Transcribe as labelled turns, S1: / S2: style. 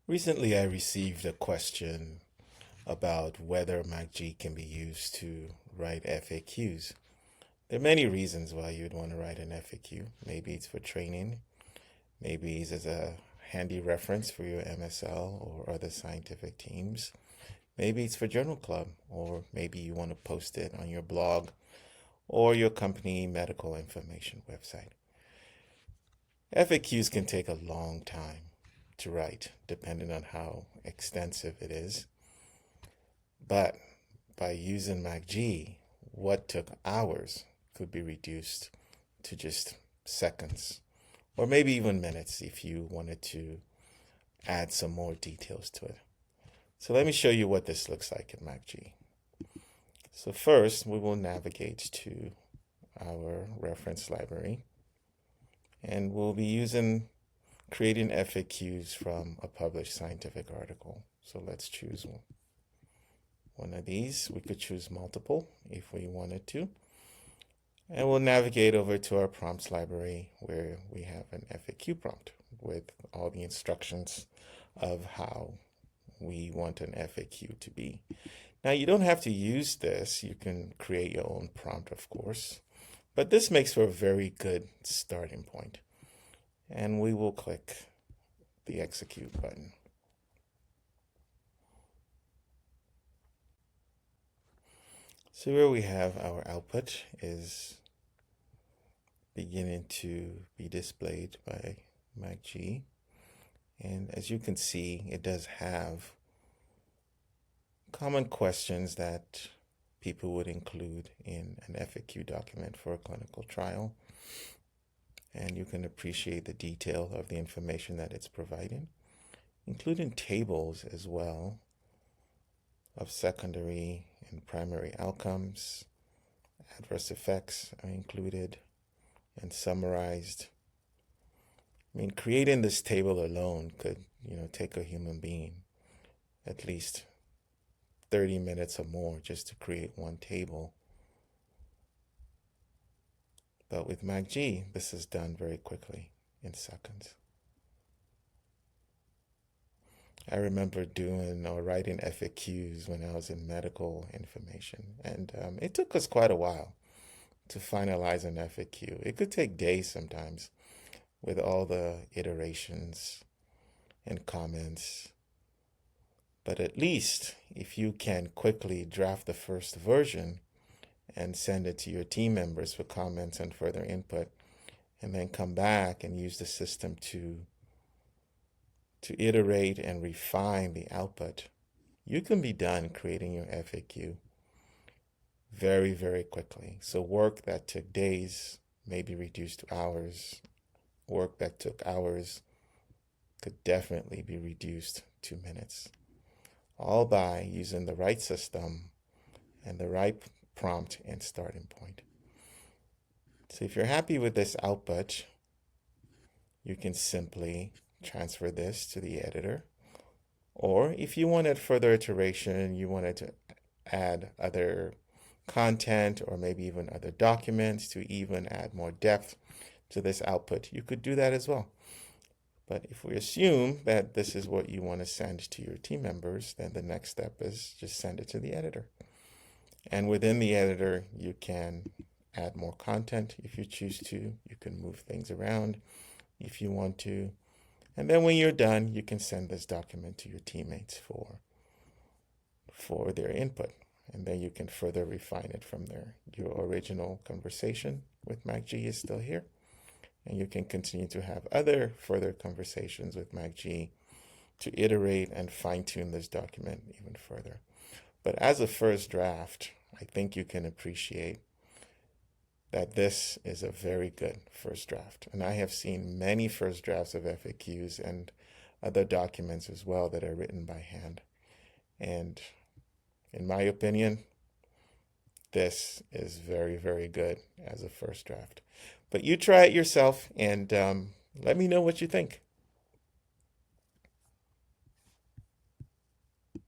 S1: Recently, I received a question about whether MacG can be used to write FAQs. There are many reasons why you'd want to write an FAQ. Maybe it's for training, maybe it's as a handy reference for your MSL or other scientific teams. Maybe it's for journal club, or maybe you want to post it on your blog or your company medical information website. FAQs can take a long time to write, depending on how extensive it is. But by using MacG, what took hours could be reduced to just seconds, or maybe even minutes if you wanted to add some more details to it. So let me show you what this looks like in MacG. So first, we will navigate to our reference library, and we'll be creating FAQs from a published scientific article. So let's choose one of these. We could choose multiple if we wanted to. And we'll navigate over to our prompts library where we have an FAQ prompt with all the instructions of how we want an FAQ to be. Now, you don't have to use this. You can create your own prompt, of course. But this makes for a very good starting point. And we will click the execute button. So here we have our output is beginning to be displayed by MacG. And as you can see, it does have common questions that people would include in an FAQ document for a clinical trial. And you can appreciate the detail of the information that it's providing, including tables as well of secondary and primary outcomes. Adverse effects are included and summarized. I mean, creating this table alone could, take a human being at least 30 minutes or more just to create one table. But with MacG, this is done very quickly in seconds. I remember doing or writing FAQs when I was in medical information, and it took us quite a while to finalize an FAQ. It could take days sometimes with all the iterations and comments. But at least if you can quickly draft the first version and send it to your team members for comments and further input, and then come back and use the system to iterate and refine the output, you can be done creating your FAQ very, very quickly. So work that took days may be reduced to hours. Work that took hours could definitely be reduced to minutes, all by using the right system and the right prompt and starting point. So if you're happy with this output, you can simply transfer this to the editor. Or if you wanted further iteration, you wanted to add other content or maybe even other documents to even add more depth to this output, you could do that as well. But if we assume that this is what you want to send to your team members, then the next step is just send it to the editor. And within the editor, you can add more content if you choose to. You can move things around if you want to. And then when you're done, you can send this document to your teammates for their input. And then you can further refine it from there. Your original conversation with MacG is still here. And you can continue to have other further conversations with MacG to iterate and fine-tune this document even further. But as a first draft, I think you can appreciate that this is a very good first draft. And I have seen many first drafts of FAQs and other documents as well that are written by hand. And in my opinion, this is very, very good as a first draft. But you try it yourself and let me know what you think.